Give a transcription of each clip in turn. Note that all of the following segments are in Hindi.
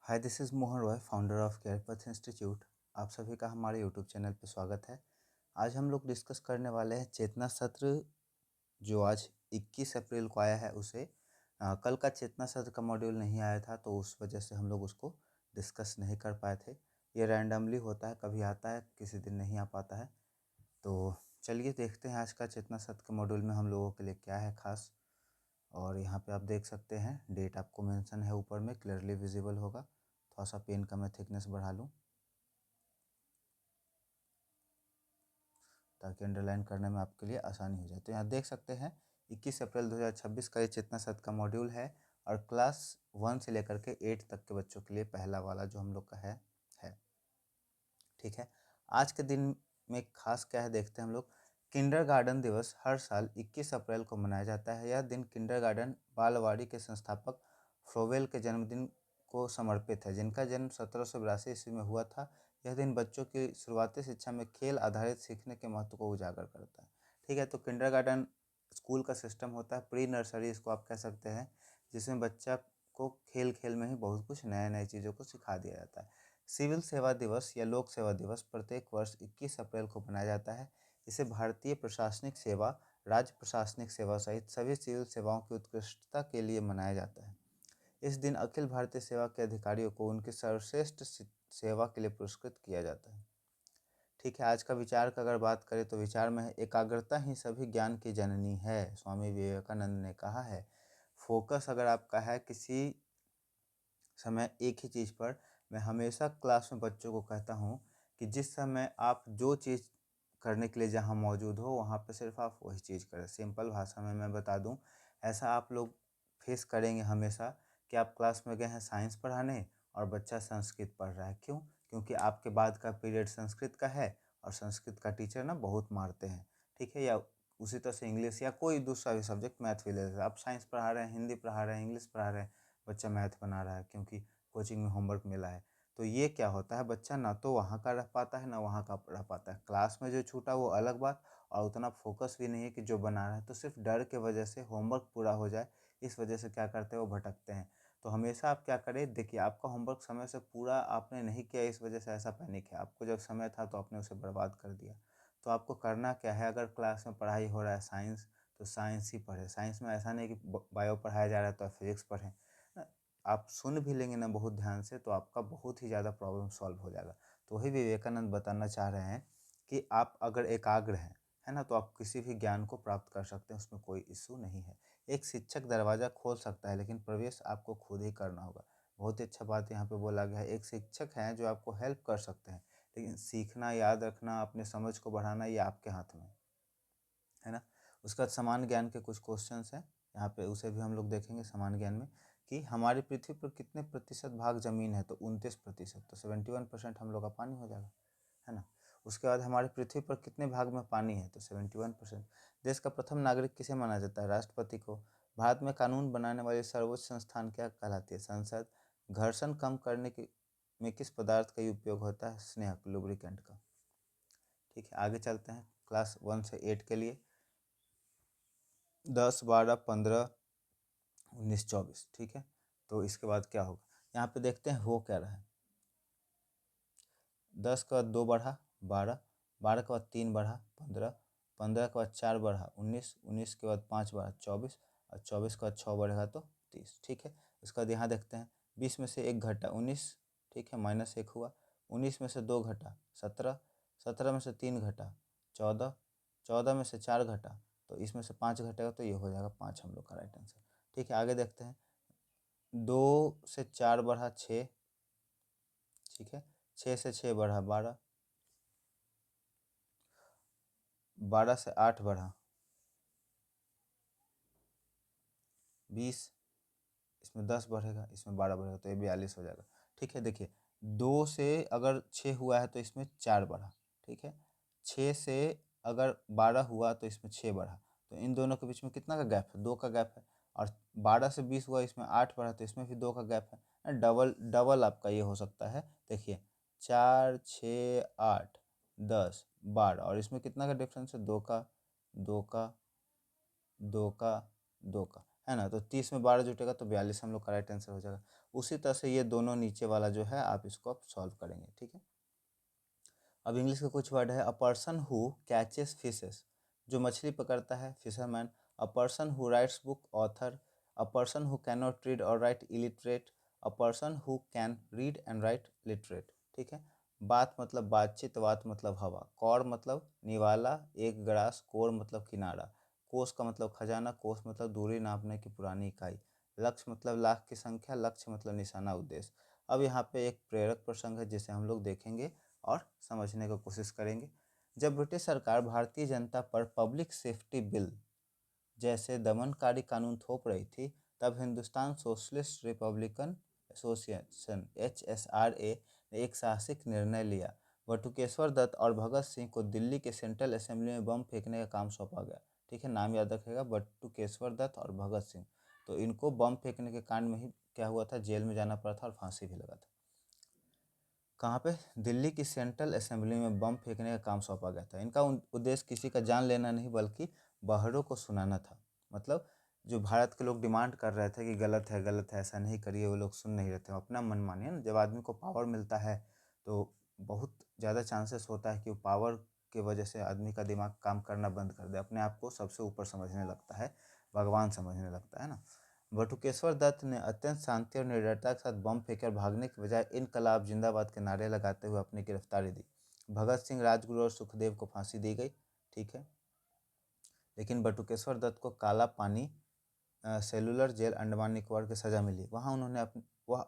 Hi, this is Mohan Roy, founder of Carepath institute. आप सभी का हमारे यूट्यूब चैनल पर स्वागत है। आज हम लोग डिस्कस करने वाले हैं चेतना सत्र, जो आज 21 अप्रैल को आया है उसे। कल का चेतना सत्र का मॉड्यूल नहीं आया था, तो उस वजह से हम लोग उसको डिस्कस नहीं कर पाए थे। ये रैंडमली होता है, कभी आता है, किसी दिन नहीं आ पाता है। तो चलिए देखते हैं आज का चेतना सत्र के मॉड्यूल में हम लोगों के लिए क्या है खास। और यहाँ पे आप देख सकते हैं, डेट आपको मेंशन है ऊपर में, क्लियरली विजिबल होगा। थोड़ा सा पेन का मैं थिकनेस बढ़ा लूँ ताकि अंडरलाइन करने में आपके लिए आसानी हो जाए। तो यहाँ देख सकते हैं 21 अप्रैल 2026 का ये चेतना सत्र का मॉड्यूल है और क्लास 1 से लेकर के 8 तक के बच्चों के लिए पहला वाला जो हम लोग का है। ठीक है, आज के दिन में खास क्या है देखते हैं हम लोग। किंडरगार्टन दिवस हर साल 21 अप्रैल को मनाया जाता है। यह दिन किंडरगार्टन बालवाड़ी के संस्थापक फ्रोवेल के जन्मदिन को समर्पित है, जिनका जन्म 1782 ईस्वी में हुआ था। यह दिन बच्चों की शुरुआती शिक्षा में खेल आधारित सीखने के महत्व को उजागर करता है। ठीक है, तो किंडरगार्टन स्कूल का सिस्टम होता है, प्री नर्सरी इसको आप कह सकते हैं, जिसमें बच्चा को खेल खेल में ही बहुत कुछ नए नए चीज़ों को सिखा दिया जाता है। सिविल सेवा दिवस या लोक सेवा दिवस प्रत्येक वर्ष 21 अप्रैल को मनाया जाता है। इसे भारतीय प्रशासनिक सेवा, राज्य प्रशासनिक सेवा सहित सभी सिविल सेवाओं की उत्कृष्टता के लिए मनाया जाता है। इस दिन अखिल भारतीय सेवा के अधिकारियों को उनकी सर्वश्रेष्ठ सेवा के लिए पुरस्कृत किया जाता है। ठीक है, आज का विचार का अगर बात करें तो विचार में है, एकाग्रता ही सभी ज्ञान की जननी है, स्वामी विवेकानंद ने कहा है। फोकस अगर आपका है किसी समय एक ही चीज़ पर, मैं हमेशा क्लास में बच्चों को कहता हूँ कि जिस समय आप जो चीज़ करने के लिए जहाँ मौजूद हो, वहाँ पे सिर्फ आप वही चीज़ करें। सिंपल भाषा में मैं बता दूँ, ऐसा आप लोग फेस करेंगे हमेशा कि आप क्लास में गए हैं साइंस पढ़ाने और बच्चा संस्कृत पढ़ रहा है। क्यों? क्योंकि आपके बाद का पीरियड संस्कृत का है और संस्कृत का टीचर ना बहुत मारते हैं। ठीक है, या उसी तरह से इंग्लिश या कोई दूसरा भी सब्जेक्ट, मैथ भी ले लेते हैं। आप साइंस पढ़ा रहे हैं, हिंदी पढ़ा रहे हैं, इंग्लिश पढ़ा रहे हैं, बच्चा मैथ बना रहा है क्योंकि कोचिंग में होमवर्क मिला है। तो ये क्या होता है, बच्चा ना तो वहाँ का रह पाता है ना वहाँ का रह पाता है। क्लास में जो छूटा वो अलग बात, और उतना फोकस भी नहीं है कि जो बना रहा है, तो सिर्फ डर के वजह से होमवर्क पूरा हो जाए, इस वजह से क्या करते हैं वो भटकते हैं। तो हमेशा आप क्या करें, देखिए आपका होमवर्क समय से पूरा आपने नहीं किया, इस वजह से ऐसा पैनिक है। आपको जब समय था तो आपने उसे बर्बाद कर दिया। तो आपको करना क्या है, अगर क्लास में पढ़ाई हो रहा है साइंस, तो साइंस ही पढ़ें। साइंस में ऐसा नहीं कि बायो पढ़ाया जा रहा है तो आप फिजिक्स पढ़ें। आप सुन भी लेंगे ना बहुत ध्यान से, तो आपका बहुत ही ज़्यादा प्रॉब्लम सॉल्व हो जाएगा। तो वही विवेकानंद बताना चाह रहे हैं कि आप अगर एकाग्र हैं, है ना, तो आप किसी भी ज्ञान को प्राप्त कर सकते हैं, उसमें कोई इशू नहीं है। एक शिक्षक दरवाज़ा खोल सकता है, लेकिन प्रवेश आपको खुद ही करना होगा। बहुत ही अच्छा बात यहाँ पे बोला गया है। एक शिक्षक हैं जो आपको हेल्प कर सकते हैं, लेकिन सीखना, याद रखना, अपने समझ को बढ़ाना, ये आपके हाथ में है ना। उसका समान ज्ञान के कुछ क्वेश्चंस हैं यहाँ पे, उसे भी हम लोग देखेंगे। समान ज्ञान में कि हमारी पृथ्वी पर कितने प्रतिशत भाग जमीन है, तो 29%, तो 71% हम लोग का पानी हो जाएगा, है ना। उसके बाद हमारी पृथ्वी पर कितने भाग में पानी है, तो 71%। देश का प्रथम नागरिक किसे माना जाता है, राष्ट्रपति को। भारत में कानून बनाने वाली सर्वोच्च संस्थान क्या कहलाती है, संसद। घर्षण कम करने के में किस पदार्थ का उपयोग होता है, स्नेहक, लुब्रिकेंट का। ठीक है, आगे चलते हैं क्लास 1 से 8 के लिए। 10, 12, 15, 19, 24। ठीक है, तो इसके बाद क्या होगा, यहाँ पे देखते हैं हो क्या रहा है। 10 के बाद 2 बढ़ा 12, 12 के बाद 3 बढ़ा 15, 15 के बाद 4 बढ़ा 19, 19 के बाद 5 बढ़ा 24, और 24 के बाद 6 बढ़ेगा तो 30। ठीक है, उसके बाद यहाँ देखते हैं 20 में से 1 घटा 19। ठीक है, -1 हुआ। 19 में से 2 घटा 17, 17 में से 3 घटा 14, 14 में से 4 घटा, तो इसमें से 5 घटेगा, तो ये हो जाएगा 5 हम लोग का राइट आंसर। ठीक है, आगे देखते हैं। 2 से 4 बढ़ा 6। ठीक है, 6 से 6 बढ़ा 12, 12 से 8 बढ़ा 20, इसमें 10 बढ़ेगा, इसमें 12 बढ़ेगा, तो ये 42 हो जाएगा। ठीक है, देखिए 2 से अगर 6 हुआ है तो इसमें 4 बढ़ा। ठीक है, 6 से अगर 12 हुआ तो इसमें 6 बढ़ा, तो इन दोनों के बीच में कितना का गैप है, 2 का गैप है। और 12 से 20 हुआ, इसमें 8 बढ़ा, तो इसमें भी 2 का गैप है। डबल डबल आपका ये हो सकता है। देखिए 4, 6, 8, 10, 12, और इसमें कितना का डिफरेंस है, 2 का, 2 का, 2 का, 2 का, है ना। तो 30 में 12 जुटेगा तो 42 हम लोग का राइट आंसर हो जाएगा। उसी तरह से ये दोनों नीचे वाला जो है आप इसको आप सॉल्व करेंगे, ठीक है। अब इंग्लिश के कुछ वर्ड है। A person who catches fishes, जो मछली पकड़ता है, fisherman. A person who writes book, author. A person who can not read or write, illiterate. A person who can read and write, literate, ठीक है। बात मतलब बातचीत, वात मतलब हवा। कौर मतलब निवाला, एक ग्रास। कोर मतलब किनारा। कोस का मतलब खजाना। कोस मतलब दूरी नापने की पुरानी इकाई। लक्ष्य मतलब लाख की संख्या। लक्ष्य मतलब निशाना, उद्देश्य। अब यहाँ पे एक प्रेरक प्रसंग है जिसे हम लोग देखेंगे और समझने की कोशिश करेंगे। जब ब्रिटिश सरकार भारतीय जनता पर पब्लिक सेफ्टी बिल जैसे दमनकारी कानून थोप रही थी, तब Hindustan socialist Republican association HSRA ने एक साहसिक निर्णय लिया। बटुकेश्वर दत्त और भगत सिंह को दिल्ली के सेंट्रल असेंबली में बम फेंकने का काम सौंपा गया, ठीक है। नाम याद रखिएगा, बटुकेश्वर दत्त और भगत सिंह। तो इनको बम फेंकने के कांड में ही क्या हुआ था, जेल में जाना पड़ा था और फांसी भी लगा था। कहाँ पे, दिल्ली की सेंट्रल असेंबली में बम फेंकने का काम सौंपा गया था। इनका उद्देश्य किसी का जान लेना नहीं बल्कि बाहरों को सुनाना था। मतलब जो भारत के लोग डिमांड कर रहे थे कि गलत है गलत है, ऐसा नहीं करिए, वो लोग सुन नहीं रहे थे, अपना मन मानिए ना। जब आदमी को पावर मिलता है तो बहुत ज़्यादा चांसेस होता है कि वो पावर की वजह से आदमी का दिमाग काम करना बंद कर दे, अपने आप को सबसे ऊपर समझने लगता है, भगवान समझने लगता है ना। बटुकेश्वर दत्त ने अत्यंत शांति और निडरता के साथ बम फेंकर भागने के बजाय इनकलाब जिंदाबाद के नारे लगाते हुए अपनी गिरफ्तारी दी। भगत सिंह, राजगुरु और सुखदेव को फांसी दी गई, ठीक है। लेकिन बटुकेश्वर दत्त को काला पानी सेलुलर जेल अंडमान निकोबार की सज़ा मिली। वहाँ उन्होंने वह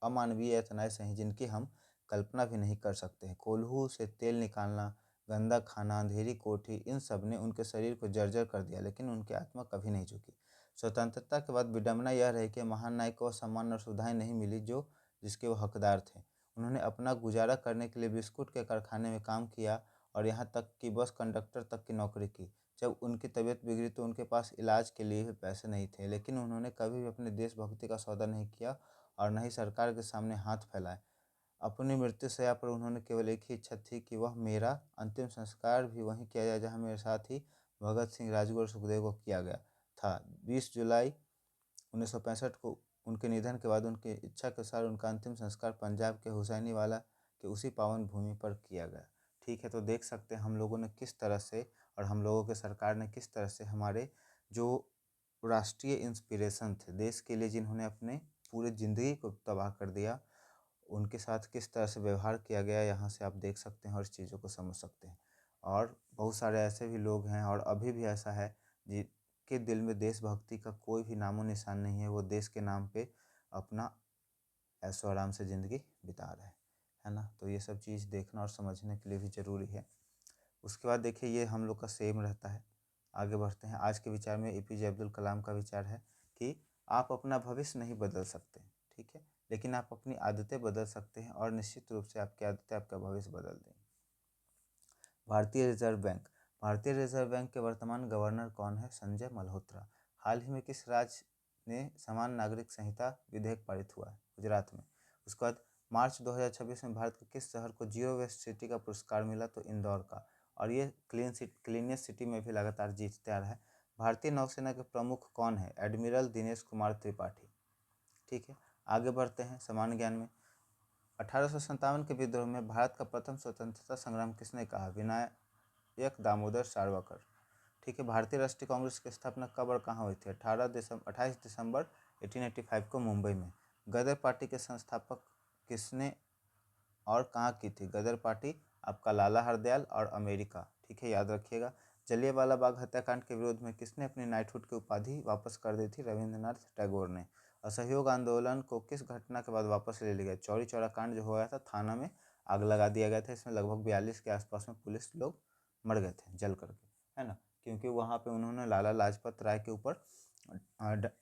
अमानवीय यातनाएं सही जिनकी हम कल्पना भी नहीं कर सकते हैं। कोल्हू से तेल निकालना, गंदा खाना, अंधेरी कोठी, इन सब ने उनके शरीर को जर्जर कर दिया, लेकिन उनकी आत्मा कभी नहीं झुकी। स्वतंत्रता के बाद विडम्बना यह रही कि महान नायक को सम्मान और सुविधाएं नहीं मिली जो जिसके वो हकदार थे। उन्होंने अपना गुजारा करने के लिए बिस्कुट के कारखाने में काम किया और यहाँ तक कि बस कंडक्टर तक की नौकरी की। जब उनकी तबीयत बिगड़ी तो उनके पास इलाज के लिए भी पैसे नहीं थे, लेकिन उन्होंने कभी भी अपने देशभक्ति का सौदा नहीं किया और न ही सरकार के सामने हाथ फैलाए। अपनी मृत्यु शैया पर उन्होंने केवल एक ही इच्छा थी कि वह मेरा अंतिम संस्कार भी वहीं किया जाए जहाँ मेरे साथ ही भगत सिंह, राजगुरु और सुखदेव को किया गया था। 20 जुलाई 1965 को उनके निधन के बाद उनकी इच्छा के अनुसार उनका अंतिम संस्कार पंजाब के हुसैनीवाला के उसी पावन भूमि पर किया गया, ठीक है। तो देख सकते हैं हम लोगों ने किस तरह से और हम लोगों के सरकार ने किस तरह से हमारे जो राष्ट्रीय इंस्पिरेशन थे देश के लिए, जिन्होंने अपने पूरे ज़िंदगी को तबाह कर दिया, उनके साथ किस तरह से व्यवहार किया गया, यहाँ से आप देख सकते हैं और इस चीज़ों को समझ सकते हैं। और बहुत सारे ऐसे भी लोग हैं और अभी भी ऐसा है जिनके दिल में देशभक्ति का कोई भी नामो निशान नहीं है, वो देश के नाम पे अपना ऐशो आराम से ज़िंदगी बिता रहे हैं, है ना। तो ये सब चीज़ देखना और समझने के लिए भी ज़रूरी है। उसके बाद देखिए ये हम लोग का सेम रहता है। आगे बढ़ते हैं। आज के विचार में APJ अब्दुल कलाम का विचार है कि आप अपना भविष्य नहीं बदल सकते, ठीक है, लेकिन आप अपनी आदतें बदल सकते हैं और निश्चित रूप से आपकी आदतें आपका भविष्य बदल देंगी। भारतीय रिजर्व बैंक। भारतीय रिजर्व बैंक के वर्तमान गवर्नर कौन है? संजय मल्होत्रा। हाल ही में किस राज्य ने समान नागरिक संहिता विधेयक पारित हुआ है? गुजरात में। उसके बाद मार्च 2026 में भारत के किस शहर को जीरो वेस्ट सिटी का पुरस्कार मिला? तो इंदौर का। और ये क्लीनेस्ट सिटी में भी लगातार जीतते आ रहा है। भारतीय नौसेना के प्रमुख कौन है? एडमिरल दिनेश कुमार त्रिपाठी, ठीक है। आगे बढ़ते हैं सामान्य ज्ञान में। 1857 के विद्रोह में भारत का प्रथम स्वतंत्रता संग्राम किसने कहा? विनायक दामोदर सावरकर, ठीक है। भारतीय राष्ट्रीय कांग्रेस की स्थापना कब और कहाँ हुई थी? 28 दिसंबर 1885 को मुंबई में। गदर पार्टी के संस्थापक किसने और कहाँ की थी? गदर पार्टी आपका लाला हरदयाल और अमेरिका, ठीक है, याद रखिएगा। जलियांवाला बाग हत्याकांड के विरोध में किसने अपनी नाइटहुड की उपाधि वापस कर दी थी? रविंद्रनाथ टैगोर ने। असहयोग आंदोलन को किस घटना के बाद वापस ले लिया गया? चौरी चौरा कांड जो हुआ था, थाना में आग लगा दिया गया था। इसमें लगभग 42 के आसपास में पुलिस लोग मर गए थे जल करके, है ना, क्योंकि वहाँ पे उन्होंने लाला लाजपत राय के ऊपर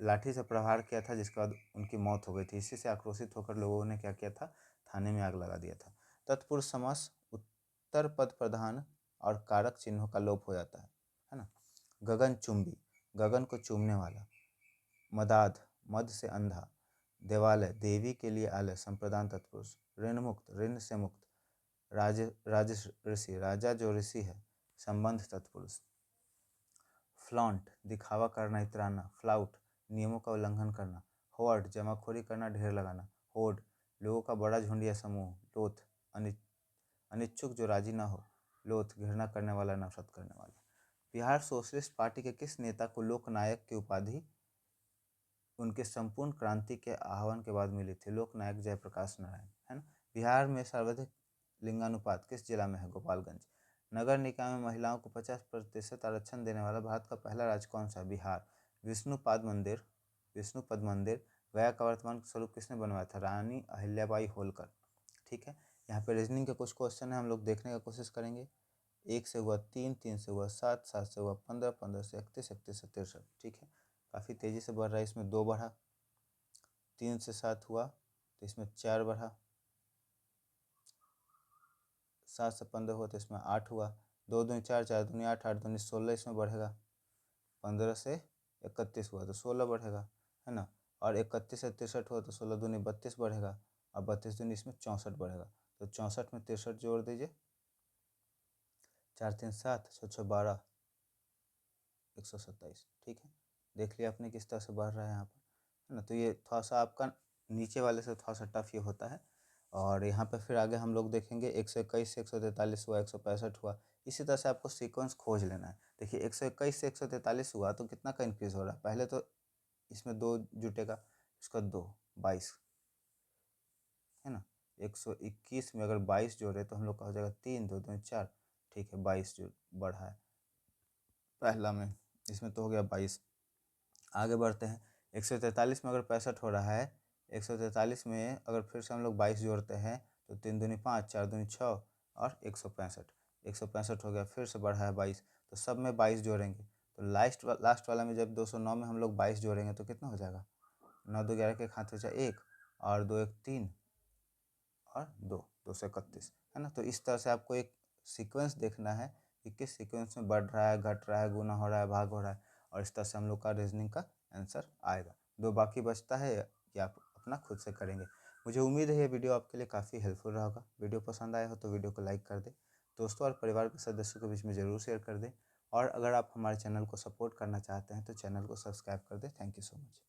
लाठी से प्रहार किया था, जिसके बाद उनकी मौत हो गई थी। इसी से आक्रोशित होकर लोगों ने क्या किया था? थाने में आग लगा दिया था। तत्पुरुष समास उत्तर पद प्रधान और कारक चिन्हों का लोप हो जाता है ना। गगनचुंबी, गगन को चूमने वाला। मदाध, मद से अंधा। देवालय, देवी के लिए आलय, संप्रदान तत्पुरुष। ऋण मुक्त, ऋण से मुक्त। राज ऋषि, राजा जो ऋषि है, संबंध तत्पुरुष। फ्लॉन्ट, दिखावा करना, इतराना। फ्लाउट, नियमों का उल्लंघन करना। होर्ड, जमाखोरी करना, ढेर लगाना। होर्ड, लोगों का बड़ा झुंड या समूह। लोथ, अनिच्छुक जो राजी ना हो। लोथ, घृणा करने वाला, नफरत करने वाला। बिहार सोशलिस्ट पार्टी के किस नेता को लोकनायक की उपाधि उनके संपूर्ण क्रांति के आह्वान के बाद मिली थी? लोकनायक जयप्रकाश नारायण, है ना। बिहार में सर्वाधिक लिंगानुपात किस जिला में है? गोपालगंज। नगर निकाय में महिलाओं को 50% आरक्षण देने वाला भारत का पहला राज्य कौन सा है? बिहार। विष्णुपद मंदिर गया का वर्तमान स्वरूप किसने बनवाया था? रानी अहिल्याबाई होलकर। ठीक है, यहाँ पे रीजनिंग के कुछ क्वेश्चन है, हम लोग देखने का कोशिश करेंगे। 1 से हुआ 3, 3 से हुआ 7, 7 से हुआ 15, 15 से 31, 31 से 63। ठीक है, काफ़ी तेज़ी से बढ़ रहा है। इसमें 2 बढ़ा, 3 से 7 हुआ तो इसमें 4 बढ़ा, 7 से 15 हुआ तो इसमें 8 हुआ, 2 दूनी 4, 4 दूनी 8, 8 दूनी 16 इसमें बढ़ेगा, 15 से 31 हुआ तो 16 बढ़ेगा, है ना। और 31 से 63 हुआ तो 16 दूनी 32 बढ़ेगा, और 32 दूनी इसमें 64 बढ़ेगा। तो 64 में 63 जोड़ दीजिए, 4 3 7, 6 6 12, 127। ठीक है, देख लिया आपने किस तरह से बढ़ रहा है यहाँ पर, है ना। तो ये थोड़ा सा आपका नीचे वाले से थोड़ा सा टफ ये होता है। और यहाँ पे फिर आगे हम लोग देखेंगे 121 से 143 हुआ, 165 हुआ। इसी तरह से आपको सीक्वेंस खोज लेना है। देखिए 121 से 143 हुआ तो कितना का इंक्रीज हो रहा है? पहले तो इसमें 2 जुटेगा, इसका 2, 22, है ना। 121 में अगर 22 जोड़े तो हम लोग का हो जाएगा 3, 2 2 4। ठीक है, 22 जो बढ़ा है पहला में, इसमें तो हो गया 22। आगे बढ़ते हैं, 143 में अगर 65 हो रहा है, 143 में अगर फिर से हम लोग 22 जोड़ते हैं तो 3 दूनी 5, 4 दूनी 6 और 165, 165 हो गया, फिर से बढ़ा है 22। तो सब में 22 जोड़ेंगे तो लास्ट वाला में जब 209 में हम लोग 22 जोड़ेंगे तो कितना हो जाएगा? 9 2 11 के एक हाथ बचा 1, और 2 1 3, और 2 231, है ना। तो इस तरह से आपको एक सीक्वेंस देखना है कि किस सीक्वेंस में बढ़ रहा है, घट रहा है, गुना हो रहा है, भाग हो रहा है, और इस तरह से हम लोग का रीजनिंग का आंसर आएगा। 2 बाकी बचता है कि आप अपना खुद से करेंगे। मुझे उम्मीद है ये वीडियो आपके लिए काफ़ी हेल्पफुल रहा होगा। वीडियो पसंद आया हो तो वीडियो को लाइक कर दें, दोस्तों और परिवार के सदस्यों के बीच में ज़रूर शेयर कर दें, और अगर आप हमारे चैनल को सपोर्ट करना चाहते हैं तो चैनल को सब्सक्राइब कर दें। Thank you so much.